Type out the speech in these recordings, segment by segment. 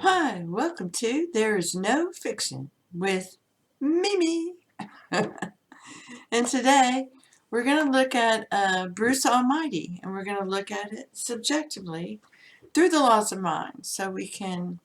Hi, welcome to There's No Fiction with Mimi. And today we're going to look at Bruce Almighty, and we're going to look at it subjectively through the laws of mind so we can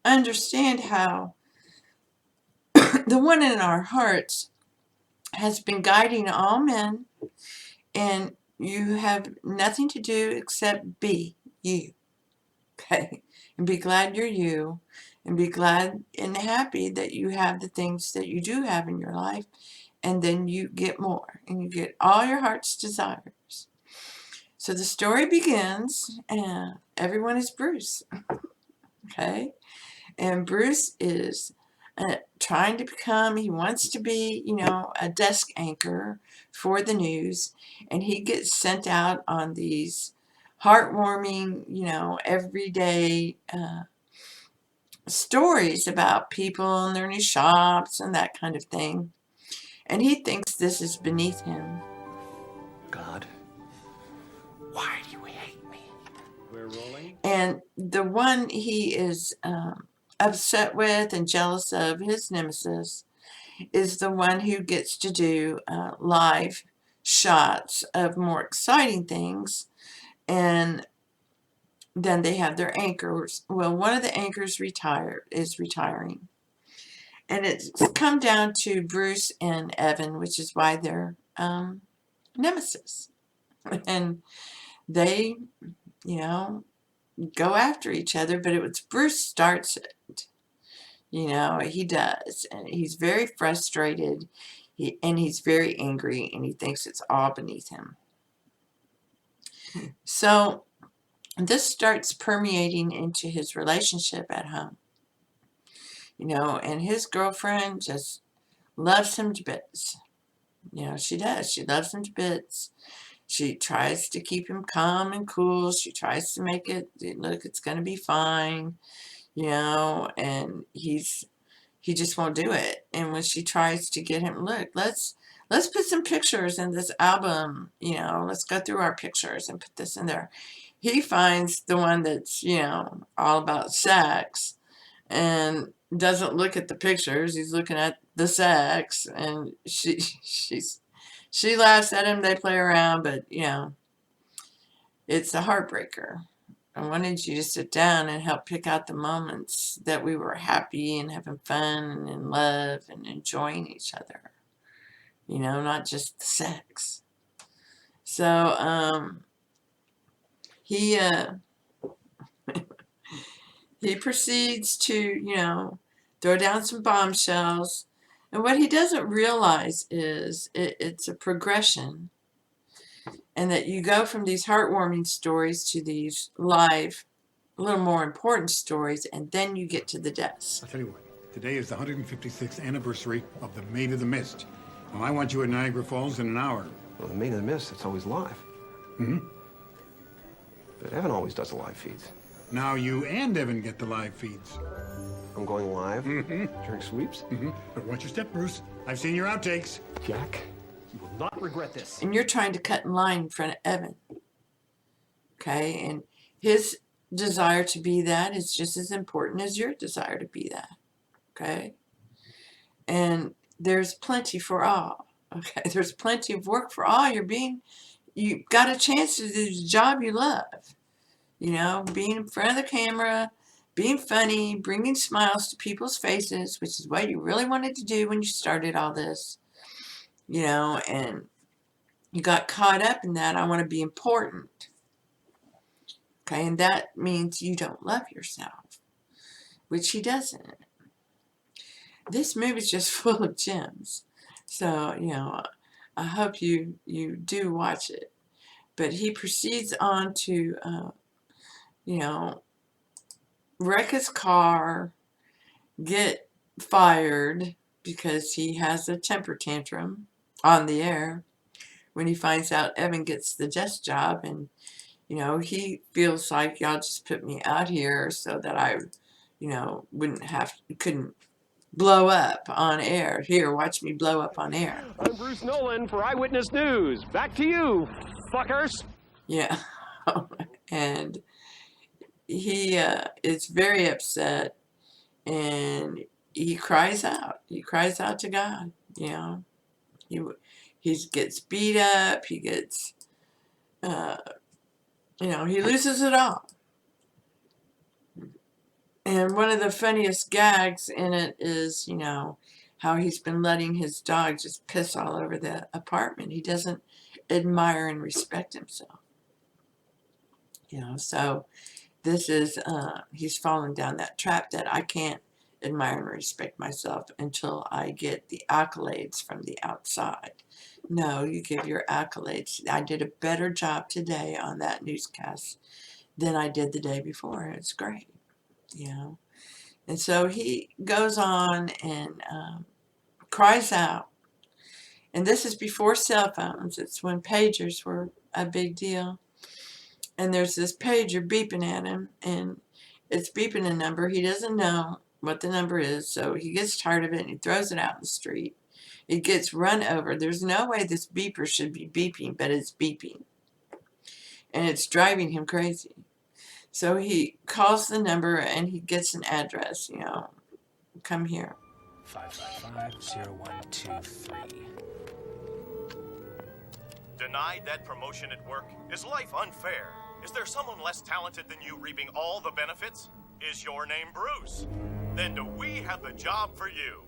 understand how the one in our hearts has been guiding all men, and you have nothing to do except be you. Okay? And be glad you're you, and be glad and happy that you have the things that you do have in your life, and then you get more, and you get all your heart's desires. So the story begins, and everyone is Bruce, okay? And Bruce is trying to become, he wants to be, a desk anchor for the news, and he gets sent out on these heartwarming, everyday stories about people and their new shops and that kind of thing. And he thinks this is beneath him. God, why do you hate me? We're rolling. And the one he is upset with and jealous of, his nemesis, is the one who gets to do live shots of more exciting things. And then they have their anchors. Well, one of the anchors is retiring. And it's come down to Bruce and Evan, which is why they're nemesis. And they, go after each other, but it was Bruce starts it. He does. And he's very frustrated, and he's very angry, and he thinks it's all beneath him. So this starts permeating into his relationship at home. And his girlfriend just loves him to bits. She does. She loves him to bits. She tries to keep him calm and cool. She tries to make it look, it's going to be fine, and he just won't do it. And when she tries to get him, look, let's put some pictures in this album, let's go through our pictures and put this in there. He finds the one that's, all about sex, and doesn't look at the pictures. He's looking at the sex, and she laughs at him. They play around, but it's a heartbreaker. I wanted you to sit down and help pick out the moments that we were happy and having fun and in love and enjoying each other. Not just the sex. So he he proceeds to throw down some bombshells. And what he doesn't realize is it's a progression, and that you go from these heartwarming stories to these live, a little more important stories, and then you get to the deaths. I'll tell you what, today is the 156th anniversary of the Maid of the Mist. Well, I want you at Niagara Falls in an hour. Well, the Maid of the Mist, it's always live. Mm-hmm. But Evan always does the live feeds. Now you and Evan get the live feeds. I'm going live during sweeps. But watch your step, Bruce. I've seen your outtakes. Jack, you will not regret this. And you're trying to cut in line in front of Evan. Okay? And his desire to be that is just as important as your desire to be that. Okay? And there's plenty for all. Okay? There's plenty of work for all. You got a chance to do the job you love. Being in front of the camera, being funny, bringing smiles to people's faces, which is what you really wanted to do when you started all this. And you got caught up in that. I want to be important. Okay, and that means you don't love yourself, which he doesn't. This movie's just full of gems. So, I hope you do watch it. But he proceeds on to, wreck his car, get fired because he has a temper tantrum on the air when he finds out Evan gets the desk job. And, he feels like, y'all just put me out here so that I, couldn't blow up on air. Here, watch me blow up on air. I'm Bruce Nolan for Eyewitness News. Back to you, fuckers. Yeah. And he is very upset, and he cries out. He cries out to God. You know, he gets beat up. He gets, he loses it all. And one of the funniest gags in it is, how he's been letting his dog just piss all over the apartment. He doesn't admire and respect himself. So this is, he's fallen down that trap that I can't admire and respect myself until I get the accolades from the outside. No, you give your accolades. I did a better job today on that newscast than I did the day before. It's great, And so he goes on and cries out. And this is before cell phones. It's when pagers were a big deal. And there's this pager beeping at him, and it's beeping a number. He doesn't know what the number is, so he gets tired of it and he throws it out in the street. It gets run over. There's no way this beeper should be beeping, but it's beeping. And it's driving him crazy. So he calls the number and he gets an address, come here. 555-0123. Denied that promotion at work? Is life unfair? Is there someone less talented than you reaping all the benefits? Is your name Bruce? Then do we have the job for you?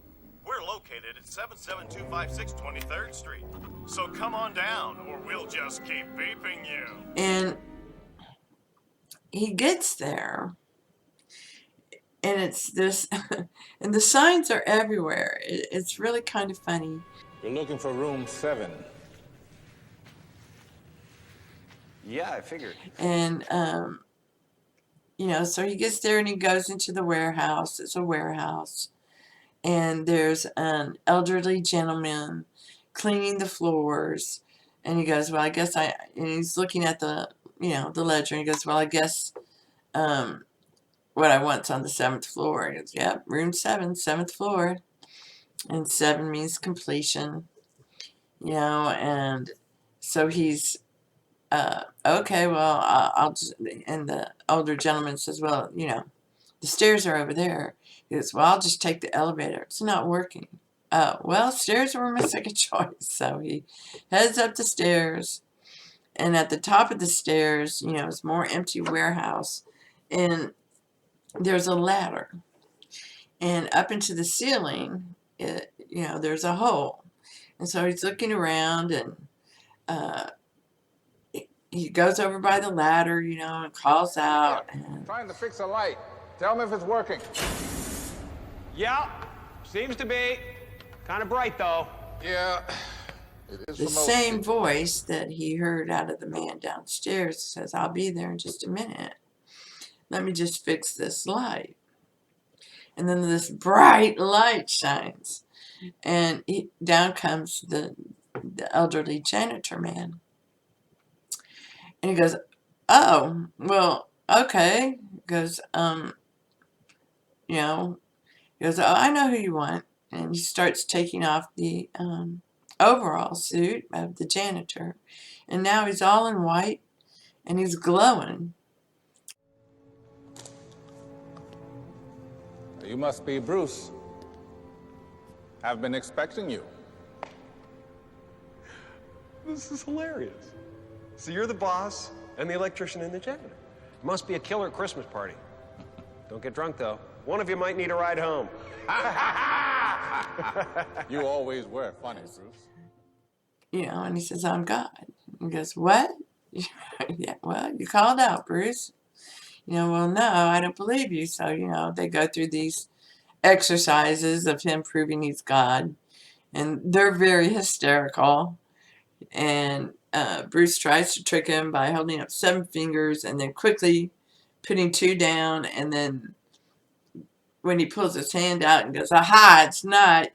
We're located at 77256 23rd Street. So come on down, or we'll just keep beeping you. And he gets there, and it's this, and the signs are everywhere. It's really kind of funny. You're looking for room 7. Yeah, I figured. And, so he gets there and he goes into the warehouse. It's a warehouse. And there's an elderly gentleman cleaning the floors. And he goes, well, I guess and he's looking at the ledger. And he goes, well, I guess what I want's on the 7th floor. And he goes, yep, room 7, 7th floor. And 7 means completion. And so he's, okay, well, I'll just, and the older gentleman says, well, the stairs are over there. He goes, well, I'll just take the elevator. It's not working. Well, stairs were my second choice. So he heads up the stairs, and at the top of the stairs, it's more empty warehouse, and there's a ladder, and up into the ceiling, there's a hole, and so he's looking around, and he goes over by the ladder, and calls out. And Trying to fix a light. Tell me if it's working. Yeah, seems to be. Kind of bright, though. Yeah, it is the for most same people. voice that he heard out of the man downstairs says, I'll be there in just a minute. Let me just fix this light. And then this bright light shines. And down comes the elderly janitor man. And he goes, oh, well, okay. He goes, he goes, oh, I know who you want. And he starts taking off the overall suit of the janitor. And now he's all in white, and he's glowing. You must be Bruce. I've been expecting you. This is hilarious. So you're the boss and the electrician and the janitor. Must be a killer Christmas party. Don't get drunk, though. One of you might need a ride home. You always were funny, Bruce. And he says, I'm God. He goes, what? Yeah, well, you called out, Bruce. Well, no, I don't believe you. So, they go through these exercises of him proving he's God. And they're very hysterical. And Bruce tries to trick him by holding up 7 fingers and then quickly putting 2 down. And then when he pulls his hand out and goes, aha, it's not,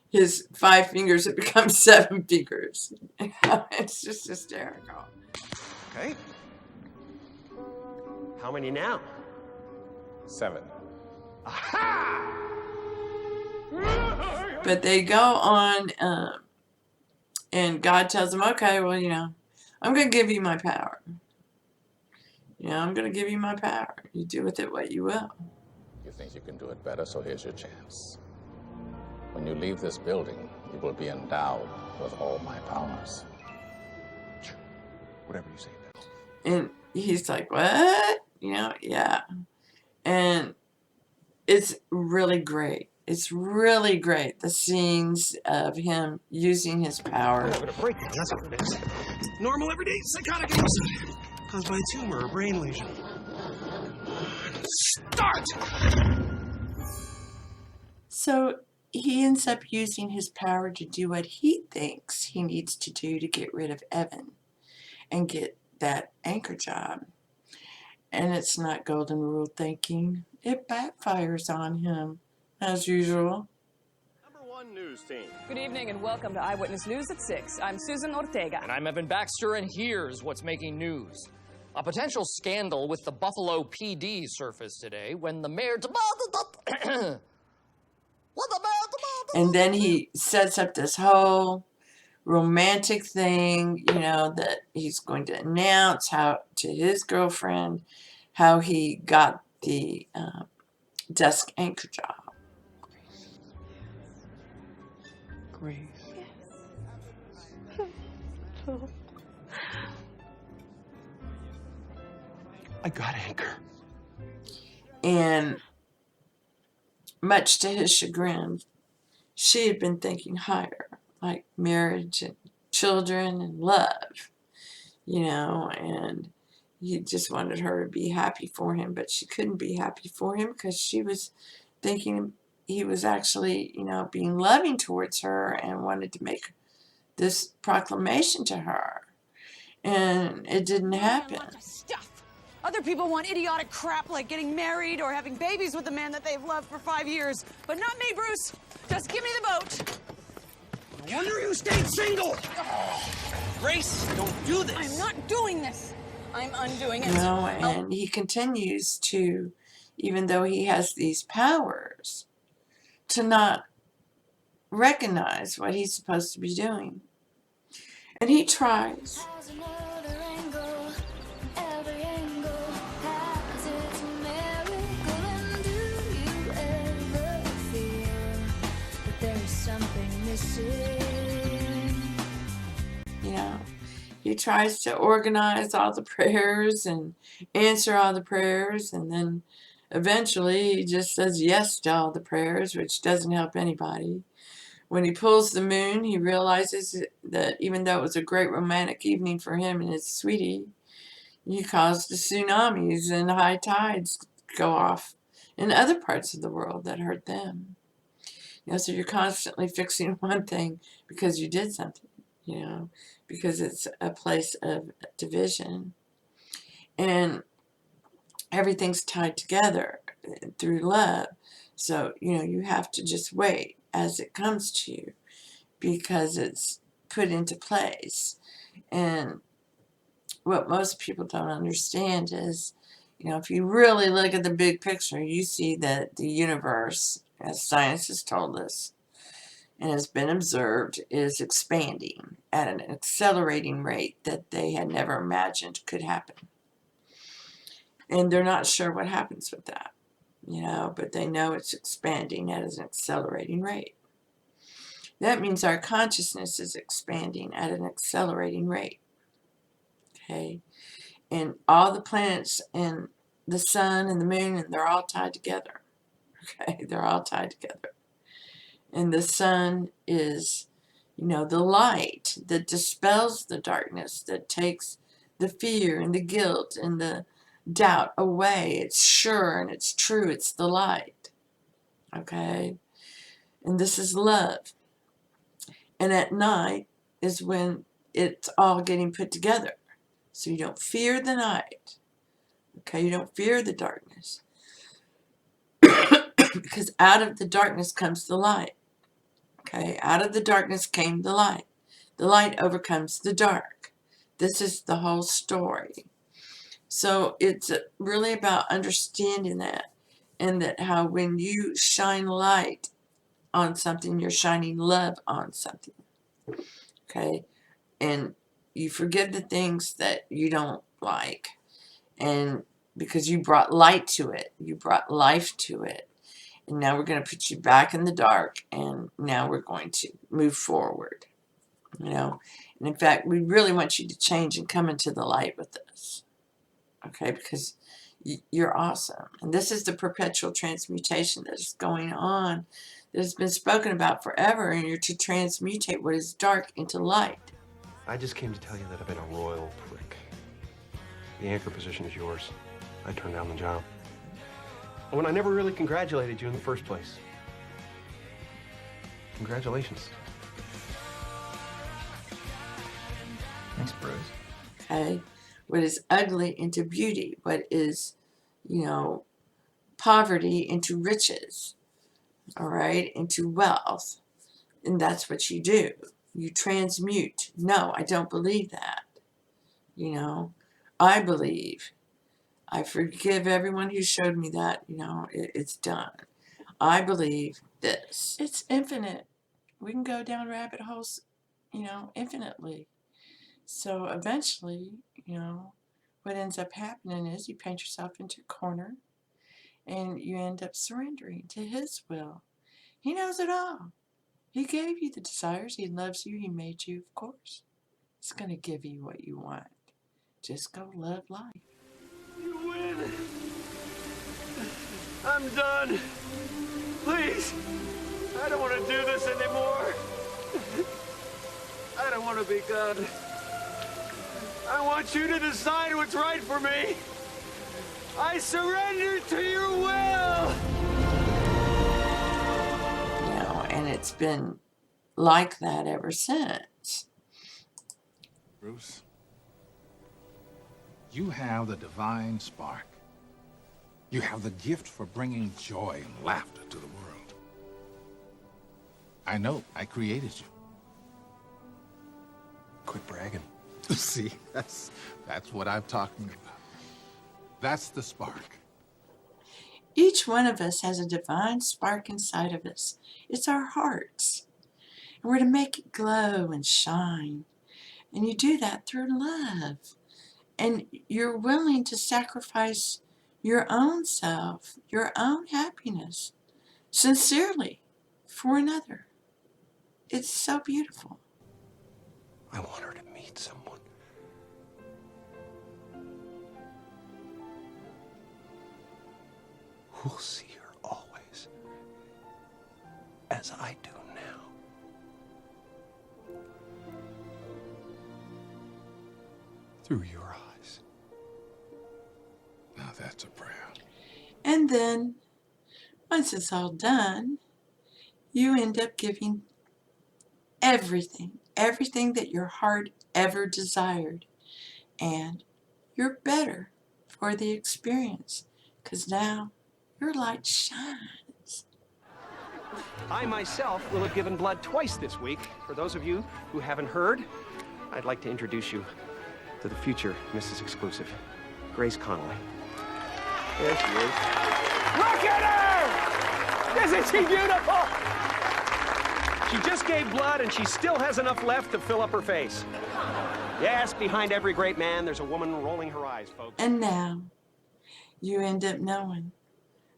his 5 fingers, it becomes 7 fingers. It's just hysterical. Okay. How many now? 7. But they go on, and God tells them, okay, well, I'm going to give you my power. You know, I'm going to give you my power. You do with it what you will. You think you can do it better, so here's your chance. When you leave this building, you will be endowed with all my powers. Whatever you say, pal. And he's like, what? You know, yeah. And it's really great. It's really great, the scenes of him using his power. I'm having a breakdown, that's what it is. Normal, everyday psychotic episode. Caused by a tumor or brain lesion. Start! So he ends up using his power to do what he thinks he needs to do to get rid of Evan and get that anchor job. And it's not golden rule thinking. It backfires on him, as usual. Number 1 news team. Good evening and welcome to Eyewitness News at 6. I'm Susan Ortega. And I'm Evan Baxter, and here's what's making news. A potential scandal with the Buffalo PD surfaced today when the mayor... And then he sets up this whole romantic thing, you know, that he's going to announce how to his girlfriend how he got the desk anchor job. Grace. I got anchor. And much to his chagrin, she had been thinking higher, like marriage and children and love, you know, and he just wanted her to be happy for him, but she couldn't be happy for him because she was thinking he was actually, you know, being loving towards her and wanted to make this proclamation to her. And it didn't happen. Stuff. Other people want idiotic crap like getting married or having babies with the man that they've loved for 5 years. But not me, Bruce. Just give me the boat. No wonder you stayed single. Grace, don't do this. I'm not doing this. I'm undoing it. You know, and he continues to, even though he has these powers, to not recognize what he's supposed to be doing. And he tries. You know, he tries to organize all the prayers and answer all the prayers, and then eventually he just says yes to all the prayers, which doesn't help anybody. When he pulls the moon, he realizes that even though it was a great romantic evening for him and his sweetie, he caused the tsunamis and high tides go off in other parts of the world that hurt them. You know, so you're constantly fixing one thing because you did something, you know, because it's a place of division. And everything's tied together through love. So, you know, you have to just wait as it comes to you because it's put into place. And what most people don't understand is, you know, if you really look at the big picture, you see that the universe, as science has told us and has been observed, is expanding at an accelerating rate that they had never imagined could happen. And they're not sure what happens with that, you know, but they know it's expanding at an accelerating rate. That means our consciousness is expanding at an accelerating rate. Okay? And all the planets and the sun and the moon, and they're all tied together. Okay? They're all tied together. And the sun is, you know, the light that dispels the darkness, that takes the fear and the guilt and the doubt away. It's sure and it's true. It's the light. Okay? And this is love. And at night is when it's all getting put together. So you don't fear the night. Okay? You don't fear the darkness. Because out of the darkness comes the light. Okay? Out of the darkness came the light. The light overcomes the dark. This is the whole story. So it's really about understanding that, and that how when you shine light on something, you're shining love on something. Okay? And you forgive the things that you don't like, And because you brought light to it, you brought life to it. And now we're going to put you back in the dark, and now we're going to move forward. You know, and in fact, we really want you to change and come into the light with us. Okay, because you're awesome. And this is the perpetual transmutation that is going on, that has been spoken about forever, and you're to transmutate what is dark into light. I just came to tell you that I've been a royal prick. The anchor position is yours. I turned down the job. And when I never really congratulated you in the first place. Congratulations. Thanks, Bruce. Okay, what is ugly into beauty, what is, you know, poverty into riches, all right, into wealth. And that's what you do. You transmute. No, I don't believe that. You know, I believe. I forgive everyone who showed me that, you know, it's done. I believe this. It's infinite. We can go down rabbit holes, you know, infinitely. So eventually, you know, what ends up happening is you paint yourself into a corner and you end up surrendering to his will. He knows it all. He gave you the desires. He loves you. He made you, of course. He's going to give you what you want. Just go love life. You win. I'm done. Please. I don't want to do this anymore. I don't want to be God. I want you to decide what's right for me. I surrender to your will. You know, and it's been like that ever since. Bruce, you have the divine spark. You have the gift for bringing joy and laughter to the world. I know, I created you. Quit bragging. See, that's what I'm talking about. That's the spark. Each one of us has a divine spark inside of us. It's our hearts. And we're to make it glow and shine. And you do that through love. And you're willing to sacrifice your own self, your own happiness, sincerely, for another. It's so beautiful. I want her to meet someone. Who'll see her always as I do now. Through your eyes. Now that's a prayer. And then, once it's all done, you end up giving everything that your heart ever desired. And you're better for the experience, because now your light shines. I myself will have given blood twice this week. For those of you who haven't heard, I'd like to introduce you to the future Mrs. Exclusive, Grace Connolly. There she is. Look at her! Isn't she beautiful? She just gave blood and she still has enough left to fill up her face. Yes, behind every great man, there's a woman rolling her eyes, folks. And now, you end up knowing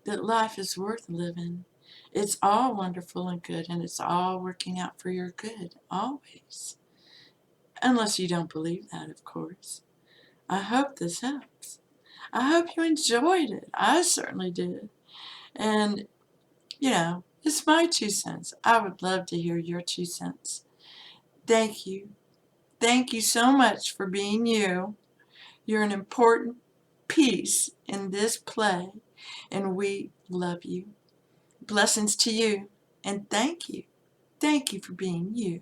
that life is worth living. It's all wonderful and good, and it's all working out for your good, always. Unless you don't believe that, of course. I hope this helps. I hope you enjoyed it. I certainly did. And, you know, it's my 2 cents. I would love to hear your 2 cents. Thank you. Thank you so much for being you. You're an important piece in this play, and we love you. Blessings to you, and thank you. Thank you for being you.